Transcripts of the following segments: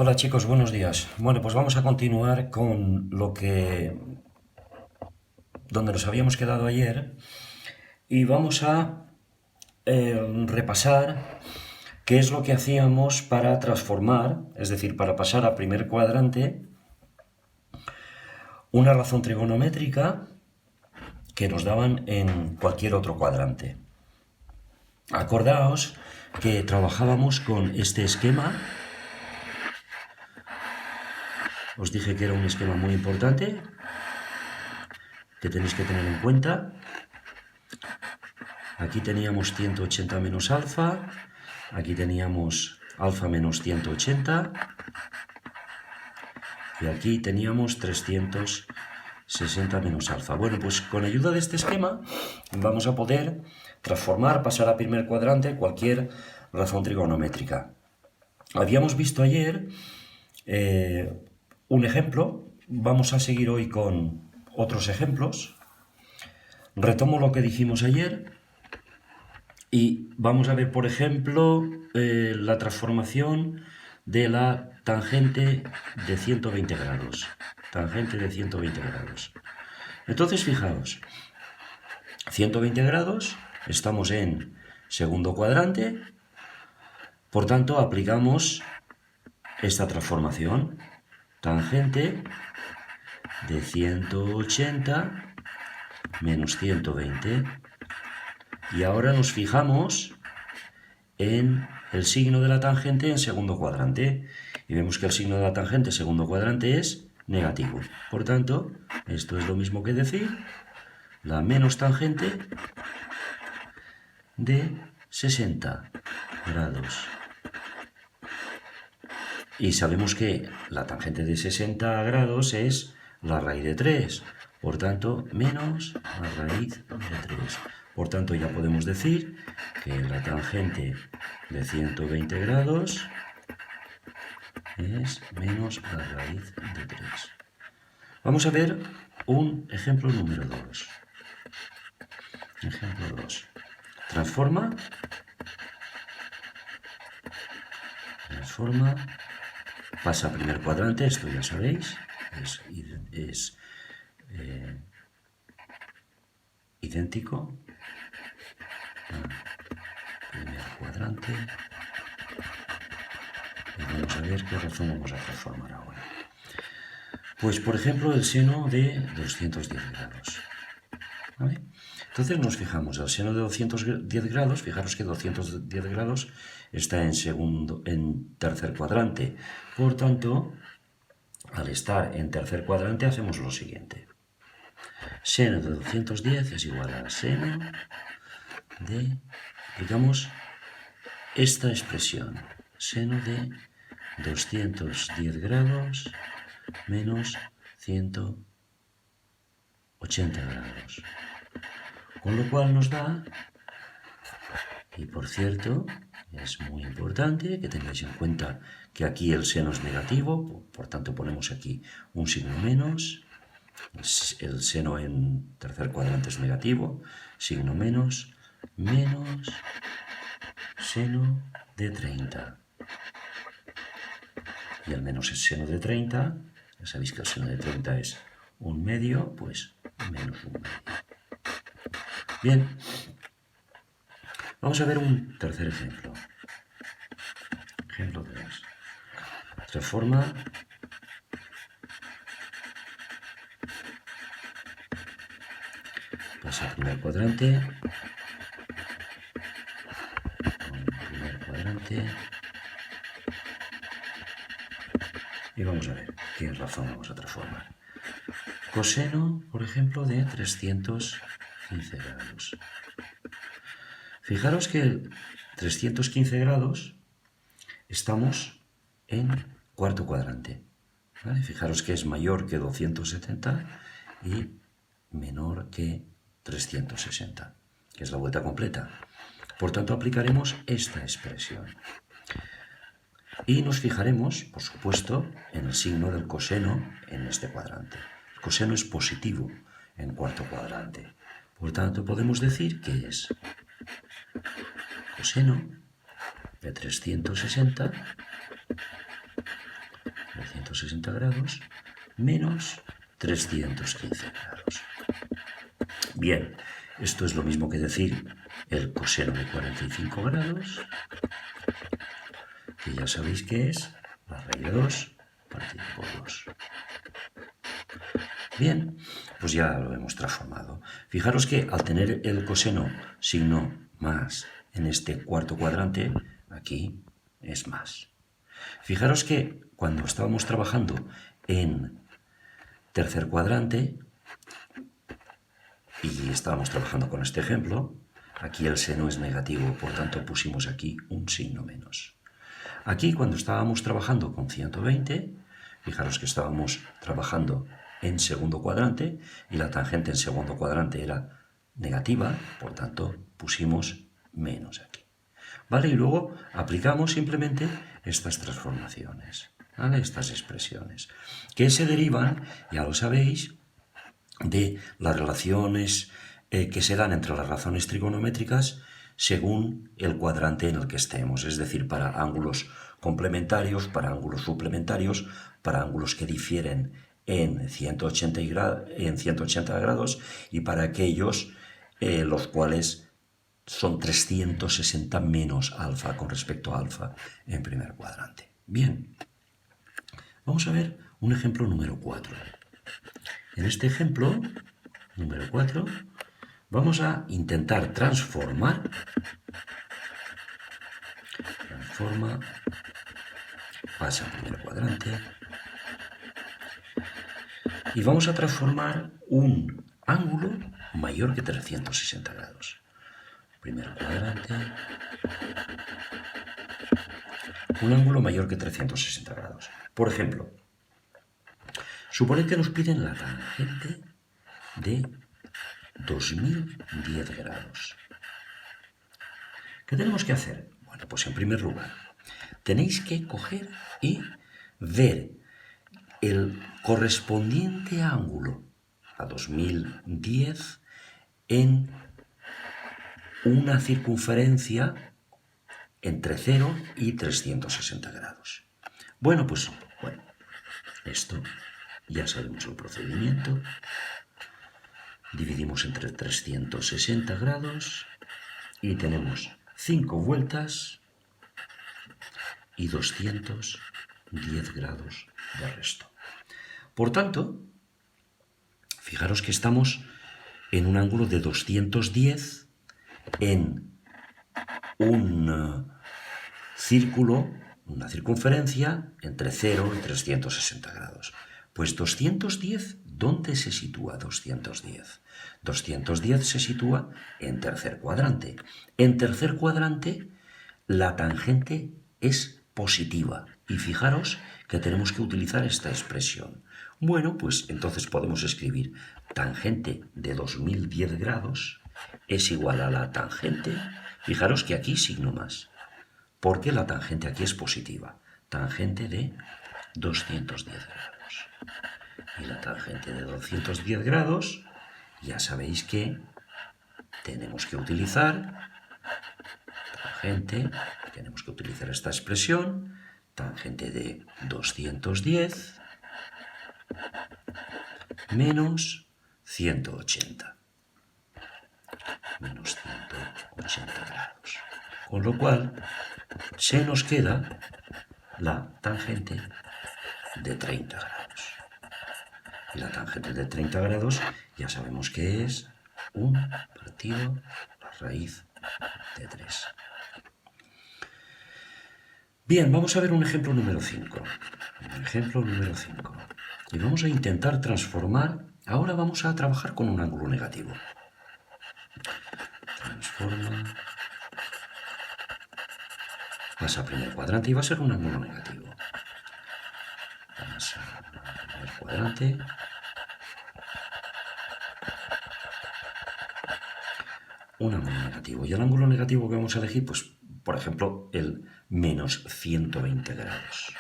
Hola chicos, buenos días. Bueno, pues vamos a continuar con donde nos habíamos quedado ayer y vamos a repasar qué es lo que hacíamos para transformar, es decir, para pasar a primer cuadrante, una razón trigonométrica que nos daban en cualquier otro cuadrante. Acordaos que trabajábamos con este esquema. Os dije que era un esquema muy importante que tenéis que tener en cuenta. Aquí teníamos 180 menos alfa, aquí teníamos alfa menos 180 y aquí teníamos 360 menos alfa. Bueno, pues con ayuda de este esquema vamos a poder transformar, pasar a primer cuadrante cualquier razón trigonométrica. Habíamos visto ayer un ejemplo, vamos a seguir hoy con otros ejemplos. Retomo lo que dijimos ayer. Y vamos a ver, por ejemplo, la transformación de la tangente de 120 grados. Tangente de 120 grados. Entonces, fijaos, 120 grados, estamos en segundo cuadrante, por tanto, aplicamos esta transformación. Tangente de 180 menos 120. Y ahora nos fijamos en el signo de la tangente en segundo cuadrante. Y vemos que el signo de la tangente en segundo cuadrante es negativo. Por tanto, esto es lo mismo que decir la menos tangente de 60 grados. Y sabemos que la tangente de 60 grados es la raíz de 3. Por tanto, menos la raíz de 3. Por tanto, ya podemos decir que la tangente de 120 grados es menos la raíz de 3. Vamos a ver un ejemplo número 2. Ejemplo 2. Transforma, pasa a primer cuadrante, esto ya sabéis, es idéntico a primer cuadrante. Y vamos a ver qué razón vamos a transformar ahora. Pues, por ejemplo, el seno de 210 grados. ¿Vale? Entonces nos fijamos, el seno de 210 grados, fijaros que 210 grados está en tercer cuadrante. Por tanto, al estar en tercer cuadrante hacemos lo siguiente. Seno de 210 es igual a seno de, digamos, esta expresión. Seno de 210 grados menos 180 grados. Con lo cual nos da, y por cierto, es muy importante que tengáis en cuenta que aquí el seno es negativo, por tanto ponemos aquí un signo menos, el seno en tercer cuadrante es negativo, signo menos, menos seno de 30. Y al menos el seno de 30, ya sabéis que el seno de 30 es un medio, pues menos un medio. Bien, vamos a ver un tercer ejemplo. Ejemplo 3. Transforma pasa al primer cuadrante. Y vamos a ver qué razón vamos a transformar. Coseno, por ejemplo, de 315 grados. Fijaros que 315 grados estamos en cuarto cuadrante. ¿Vale? Fijaros que es mayor que 270 y menor que 360, que es la vuelta completa. Por tanto, aplicaremos esta expresión. Y nos fijaremos, por supuesto, en el signo del coseno en este cuadrante. El coseno es positivo en cuarto cuadrante. Por tanto, podemos decir que es coseno de 360 360 grados menos 315 grados. Bien, esto es lo mismo que decir el coseno de 45 grados, que ya sabéis que es la raíz de 2 partido por 2. Bien, pues ya lo hemos transformado. Fijaros que al tener el coseno signo más en este cuarto cuadrante, aquí es más. Fijaros que cuando estábamos trabajando en tercer cuadrante y estábamos trabajando con este ejemplo, aquí el seno es negativo, por tanto pusimos aquí un signo menos. Aquí cuando estábamos trabajando con 120, fijaros que estábamos trabajando en segundo cuadrante y la tangente en segundo cuadrante era negativa, por tanto pusimos menos aquí. ¿Vale? Y luego aplicamos simplemente estas transformaciones, ¿vale? Estas expresiones, que se derivan, ya lo sabéis, de las relaciones que se dan entre las razones trigonométricas según el cuadrante en el que estemos, es decir, para ángulos complementarios, para ángulos suplementarios, para ángulos que difieren en 180 grados y para aquellos los cuales son 360 menos alfa con respecto a alfa en primer cuadrante. Bien, vamos a ver un ejemplo número 4. En este ejemplo, número 4, vamos a intentar transforma, pasa al primer cuadrante, y vamos a transformar un ángulo mayor que 360 grados. Primer cuadrante, un ángulo mayor que 360 grados. Por ejemplo, suponed que nos piden la tangente de 2010 grados. ¿Qué tenemos que hacer? Bueno, pues en primer lugar, tenéis que coger y ver el correspondiente ángulo a 2010 en una circunferencia entre 0 y 360 grados. Bueno, pues esto ya sabemos el procedimiento. Dividimos entre 360 grados y tenemos 5 vueltas y 210 grados de resto. Por tanto, fijaros que estamos en un ángulo de 210 en un círculo, una circunferencia entre 0 y 360 grados. Pues 210, ¿dónde se sitúa 210? 210 se sitúa en tercer cuadrante. En tercer cuadrante, la tangente es positiva. Y fijaros que tenemos que utilizar esta expresión. Bueno, pues entonces podemos escribir tangente de 2010 grados es igual a la tangente. Fijaros que aquí signo más, porque la tangente aquí es positiva. Tangente de 210 grados. Y la tangente de 210 grados, ya sabéis que tenemos que utilizar tangente, tenemos que utilizar esta expresión, tangente de 210 menos 180. Menos 180 grados. Con lo cual, se nos queda la tangente de 30 grados. Y la tangente de 30 grados ya sabemos que es 1 partido la raíz de 3. Bien, vamos a ver un ejemplo número 5. Ejemplo número 5. Y vamos a intentar transformar. Ahora vamos a trabajar con un ángulo negativo. Transforma. Pasa a primer cuadrante y va a ser un ángulo negativo. Pasa a primer cuadrante. Un ángulo negativo. Y el ángulo negativo que vamos a elegir, pues, por ejemplo, el menos 120 grados.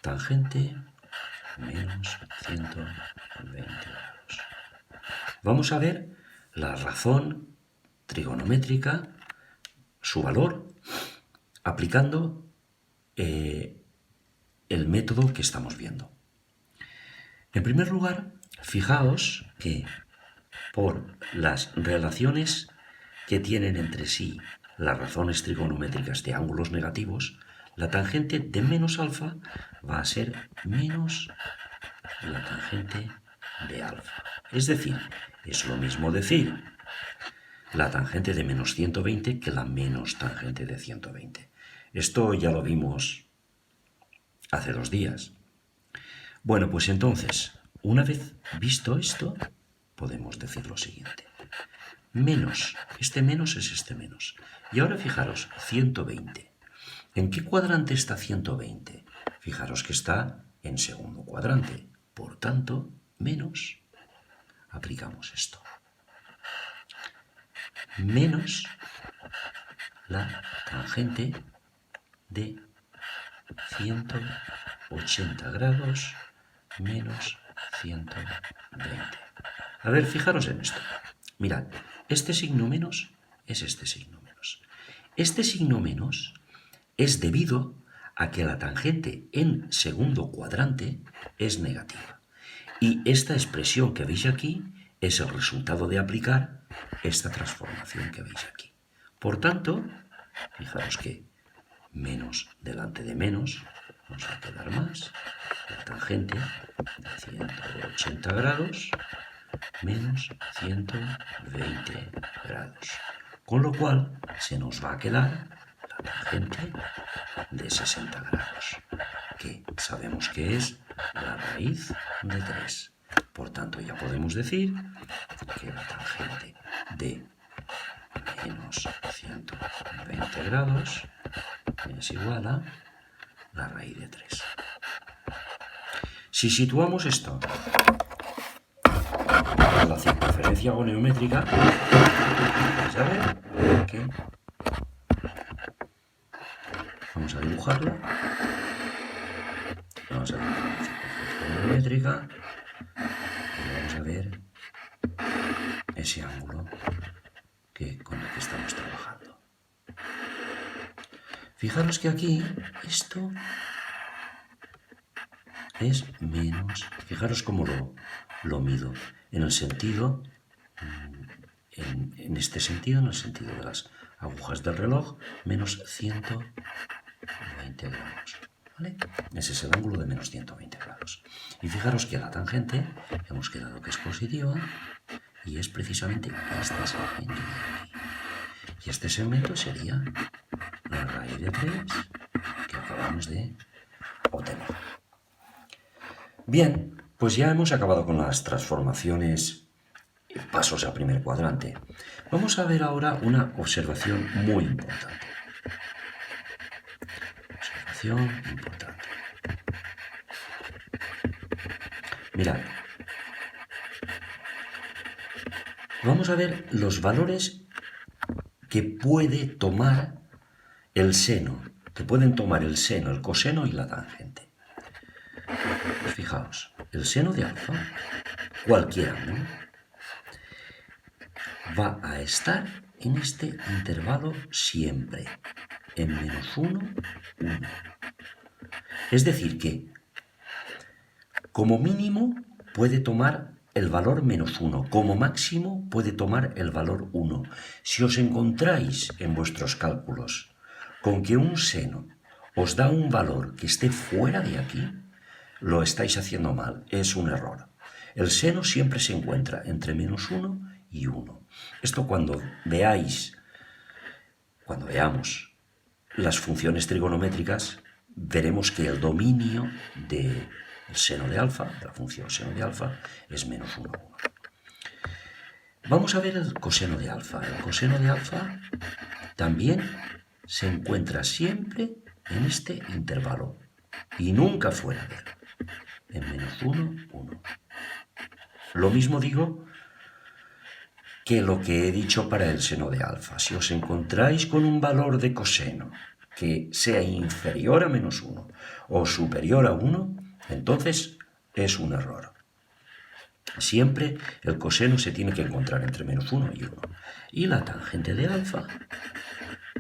Tangente menos 120 grados. Vamos a ver la razón trigonométrica, su valor, aplicando el el método que estamos viendo. En primer lugar, fijaos que por las relaciones que tienen entre sí las razones trigonométricas de ángulos negativos, la tangente de menos alfa va a ser menos la tangente de alfa. Es decir, es lo mismo decir la tangente de menos 120 que la menos tangente de 120. Esto ya lo vimos hace 2 días. Bueno, pues entonces, una vez visto esto, podemos decir lo siguiente. Menos, este menos es este menos. Y ahora fijaros, 120. ¿En qué cuadrante está 120? Fijaros que está en segundo cuadrante. Por tanto, menos, aplicamos esto. Menos la tangente de 180 grados menos 120. A ver, fijaros en esto. Mirad, este signo menos es este signo menos. Este signo menos es debido a que la tangente en segundo cuadrante es negativa. Y esta expresión que veis aquí es el resultado de aplicar esta transformación que veis aquí. Por tanto, fijaros que menos delante de menos nos va a quedar más la tangente de 180 grados menos 120 grados. Con lo cual se nos va a quedar la tangente de 60 grados, que sabemos que es la raíz de 3. Por tanto, ya podemos decir que la tangente de menos 120 grados es igual a la raíz de 3. Si situamos esto a la circunferencia goniométrica, vais a ver que vamos a dibujarla. Vamos a dibujar la circunferencia goniométrica y vamos a ver ese ángulo con el que estamos trabajando. Fijaros que aquí esto es menos. Fijaros cómo lo mido. En el sentido, en este sentido, en el sentido de las agujas del reloj, menos 120 grados. ¿Vale? Ese es el ángulo de menos 120 grados. Y fijaros que la tangente hemos quedado que es positiva y es precisamente este segmento de aquí. Y este segmento sería la raíz de 3 que acabamos de obtener. Bien, pues ya hemos acabado con las transformaciones, pasos a primer cuadrante. Vamos a ver ahora una observación muy importante. Observación importante. Mirad. Vamos a ver los valores que puede tomar el seno, que pueden tomar el seno, el coseno y la tangente. Pues fijaos, el seno de alfa, cualquiera, ¿no?, va a estar en este intervalo siempre, en menos 1, 1. Es decir que, como mínimo, puede tomar el valor menos 1, como máximo puede tomar el valor 1. Si os encontráis en vuestros cálculos con que un seno os da un valor que esté fuera de aquí, lo estáis haciendo mal, es un error. El seno siempre se encuentra entre menos 1 y 1. Esto cuando veamos las funciones trigonométricas, veremos que el dominio del seno de alfa, de la función seno de alfa, es menos 1, 1. Vamos a ver el coseno de alfa. El coseno de alfa también se encuentra siempre en este intervalo y nunca fuera de él, en menos 1, 1. Lo mismo digo que lo que he dicho para el seno de alfa. Si os encontráis con un valor de coseno que sea inferior a menos 1 o superior a 1, entonces es un error. Siempre el coseno se tiene que encontrar entre menos 1 y 1. Y la tangente de alfa,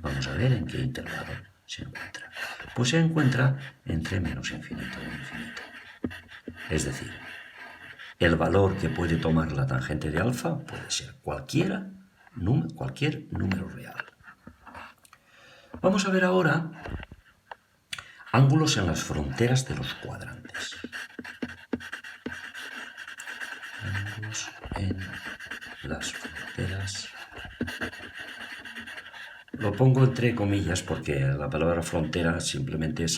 vamos a ver en qué intervalo se encuentra. Pues se encuentra entre menos infinito e infinito. Es decir, el valor que puede tomar la tangente de alfa puede ser cualquier número real. Vamos a ver ahora ángulos en las fronteras de los cuadrantes. Ángulos en las fronteras. Lo pongo entre comillas porque la palabra frontera simplemente es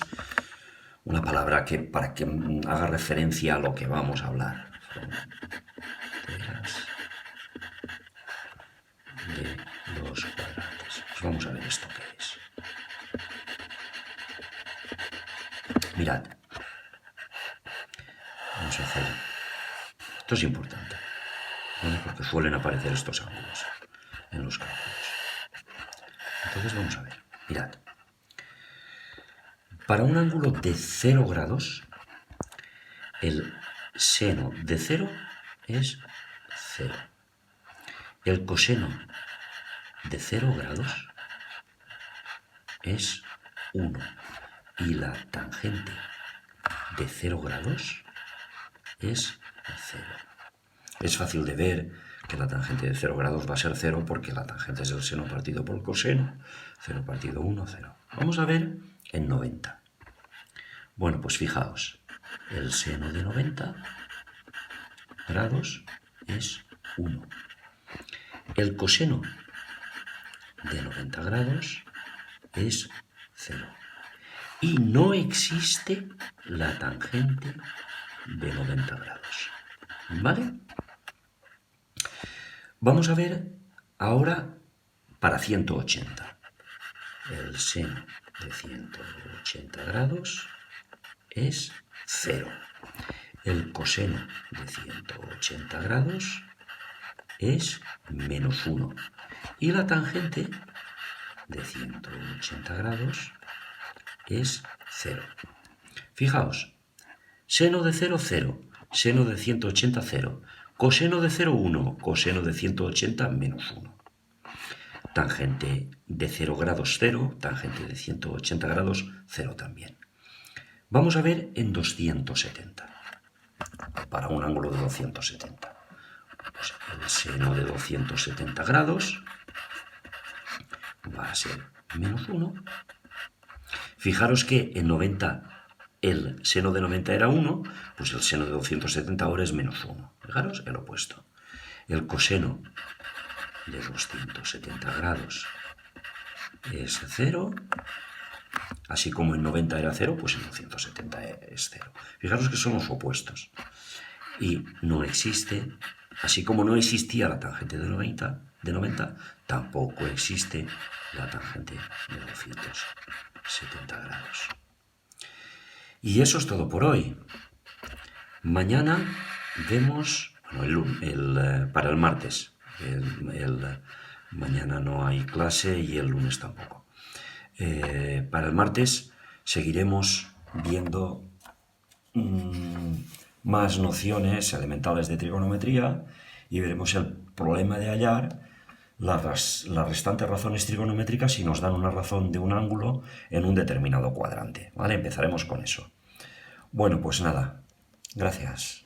una palabra para que haga referencia a lo que vamos a hablar. Fronteras de los cuadrantes. Pues vamos a ver esto qué es. Mirad. Vamos a hacer. Esto es importante, ¿vale? Porque suelen aparecer estos ángulos en los cálculos. Entonces vamos a ver. Mirad. Para un ángulo de 0 grados, el seno de 0 es 0. El coseno de 0 grados es 1. Y la tangente de 0 grados es 0. Es fácil de ver que la tangente de 0 grados va a ser 0 porque la tangente es el seno partido por el coseno. 0 partido 1, 0. Vamos a ver en 90. Bueno, pues fijaos, el seno de 90 grados es 1. El coseno de 90 grados es 0. Y no existe la tangente de 90 grados. ¿Vale? Vamos a ver ahora para 180. El seno de 180 grados es 0. El coseno de 180 grados es menos 1. Y la tangente de 180 grados es 0. Fijaos, seno de 0, 0. Seno de 180, 0. Coseno de 0, 1. Coseno de 180, menos 1. Tangente de 0 grados, 0. Tangente de 180 grados, 0 también. Vamos a ver en 270. Para un ángulo de 270. Pues el seno de 270 grados va a ser menos 1. Fijaros que en 90 el seno de 90 era 1, pues el seno de 270 ahora es menos 1. Fijaros el opuesto. El coseno de 270 grados es 0. Así como en 90 era 0, pues en 270 es 0. Fijaros que son los opuestos. Y no existe, así como no existía la tangente de 90, tampoco existe la tangente de 270 grados. Y eso es todo por hoy. Mañana vemos, para el martes. Mañana no hay clase y el lunes tampoco. Para el martes seguiremos viendo más nociones elementales de trigonometría y veremos el problema de hallar las restantes razones trigonométricas si nos dan una razón de un ángulo en un determinado cuadrante. ¿Vale? Empezaremos con eso. Bueno, pues nada. Gracias.